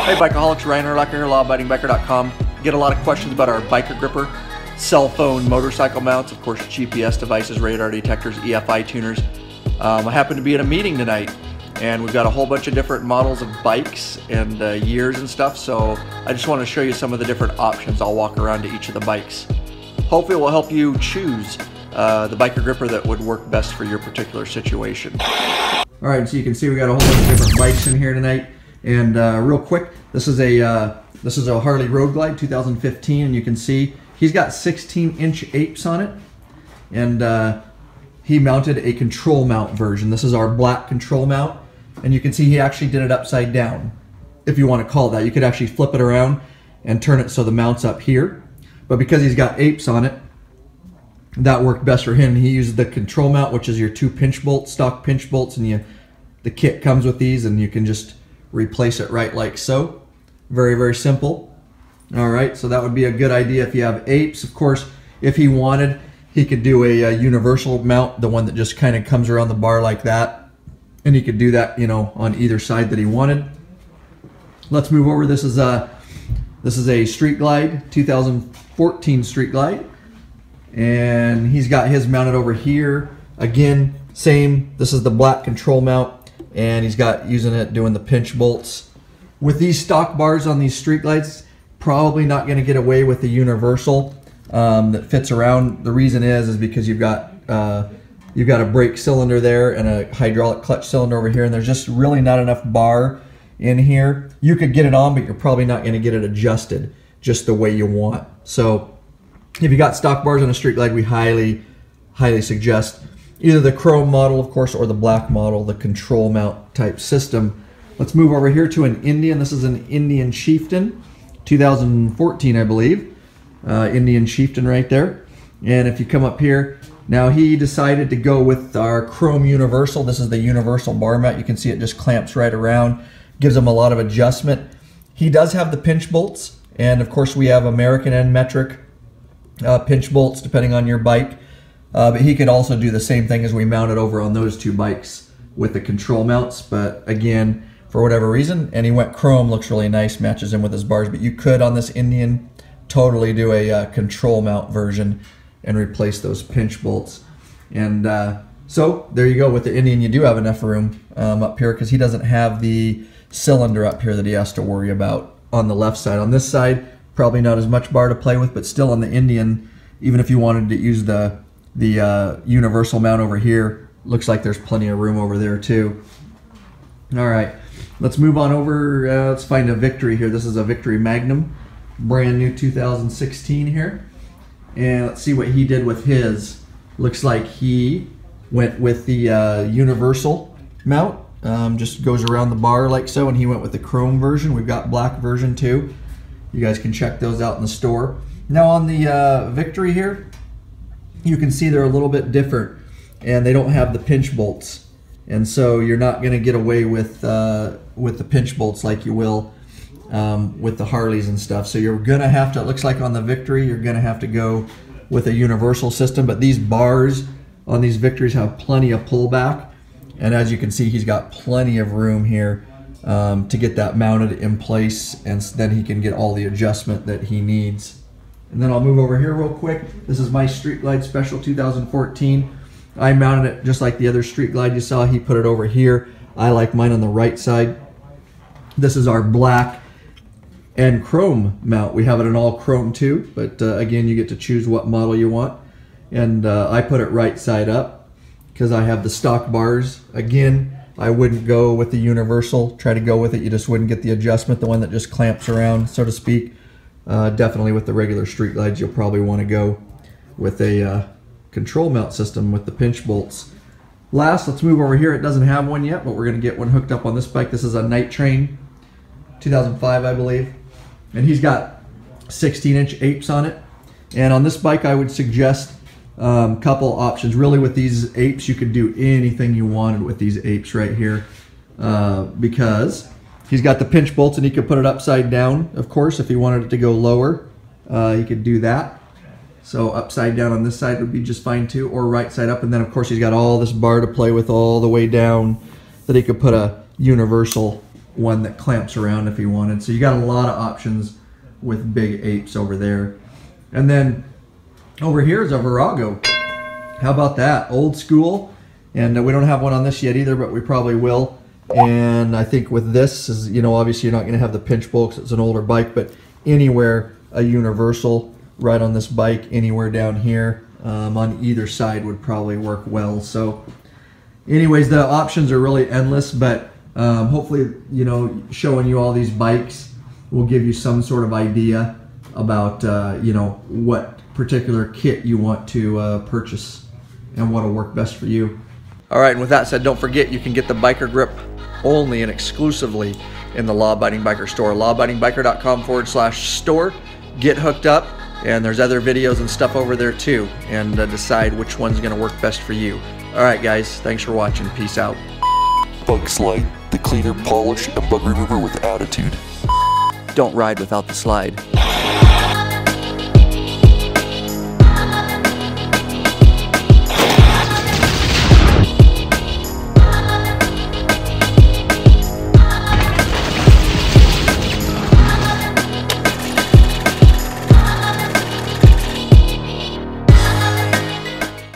Hey Bikeaholics, Ryan Erlacher here, lawabidingbiker.com. Get a lot of questions about our Biker Gripper cell phone motorcycle mounts, of course GPS devices, radar detectors, EFI tuners. I happen to be at a meeting tonight and we've got a whole bunch of different models of bikes and years and stuff, so I just want to show you some of the different options. I'll walk around to each of the bikes. Hopefully it will help you choose the Biker Gripper that would work best for your particular situation. Alright, so you can see we got a whole bunch of different bikes in here tonight. And real quick, this is a Harley Road Glide 2015, and you can see he's got 16-inch apes on it, and he mounted a control mount version. This is our black control mount, and you can see he actually did it upside down, if you want to call it that. You could actually flip it around and turn it so the mount's up here, but because he's got apes on it, that worked best for him. He used the control mount, which is your 2 pinch bolts, stock pinch bolts, and the kit comes with these, and you can just replace it right like so. Very, very simple. Alright, so that would be a good idea if you have apes. Of course, if he wanted, he could do a universal mount, the one that just kind of comes around the bar like that. And he could do that, you know, on either side that he wanted. Let's move over. This is a Street Glide, 2014 Street Glide. And he's got his mounted over here. Again, same. This is the black control mount. And he's got using it doing the pinch bolts. With these stock bars on these Street Glides, probably not going to get away with the universal that fits around. The reason is because you've got a brake cylinder there and a hydraulic clutch cylinder over here, and there's just really not enough bar in here. You could get it on, but you're probably not going to get it adjusted just the way you want. So if you got stock bars on a Street Glide, we highly suggest either the chrome model, of course, or the black model, the control mount type system. Let's move over here to an Indian. This is an Indian Chieftain, 2014, I believe. Indian Chieftain right there. And if you come up here, now he decided to go with our chrome universal. This is the universal bar mount. You can see it just clamps right around, gives him a lot of adjustment. He does have the pinch bolts, and of course we have American and metric pinch bolts depending on your bike. But he could also do the same thing as we mounted over on those 2 bikes with the control mounts. But again, for whatever reason, and he went chrome, looks really nice, matches in with his bars. But you could, on this Indian, totally do a control mount version and replace those pinch bolts. And so there you go. With the Indian, you do have enough room up here because he doesn't have the cylinder up here that he has to worry about on the left side. On this side, probably not as much bar to play with, but still on the Indian, even if you wanted to use the universal mount over here, looks like there's plenty of room over there too. Alright, let's move on over. Let's find a Victory here. This is a Victory Magnum, brand new 2016 here. And let's see what he did with his. Looks like he went with the universal mount. Just goes around the bar like so, and he went with the chrome version. We've got black version too. You guys can check those out in the store. Now on the Victory here, you can see they're a little bit different, and they don't have the pinch bolts, and so you're not going to get away with the pinch bolts like you will with the Harleys and stuff. So you're going to have to, it looks like on the Victory, you're going to have to go with a universal system. But these bars on these Victories have plenty of pullback, and as you can see, he's got plenty of room here to get that mounted in place, and then he can get all the adjustment that he needs. And then I'll move over here real quick. This is my Street Glide Special 2014. I mounted it just like the other Street Glide you saw. He put it over here. I like mine on the right side. This is our black and chrome mount. We have it in all chrome too, but again, you get to choose what model you want. And I put it right side up because I have the stock bars. Again, I wouldn't go with the universal. Try to go with it. You just wouldn't get the adjustment, the one that just clamps around, so to speak. Definitely with the regular Street Glides, you'll probably want to go with a control mount system with the pinch bolts. Last, let's move over here. It doesn't have one yet, but we're going to get one hooked up on this bike. This is a Night Train, 2005, I believe. And he's got 16-inch apes on it. And on this bike, I would suggest a couple options. Really, with these apes, you could do anything you wanted with these apes right here because he's got the pinch bolts, and he could put it upside down, of course. If he wanted it to go lower, he could do that. So upside down on this side would be just fine too, or right side up. And then of course he's got all this bar to play with all the way down that he could put a universal one that clamps around if you wanted. So you got a lot of options with Big Apes over there. And then over here is a Farrago. How about that? Old school. And we don't have one on this yet either, but we probably will. And I think with this is, you know, obviously you're not going to have the pinch pull because it's an older bike, but anywhere a universal right on this bike, anywhere down here on either side would probably work well. So anyways, the options are really endless, but hopefully, you know, showing you all these bikes will give you some sort of idea about, you know, what particular kit you want to purchase and what will work best for you. All right, and with that said, don't forget you can get the Biker Grip only and exclusively in the Law Abiding Biker store, lawabidingbiker.com/store. Get hooked up, and there's other videos and stuff over there too, and decide which one's going to work best for you. All right, guys, thanks for watching. Peace out. Bug Slide, the cleaner, polished, and bug remover with attitude. Don't ride without the slide.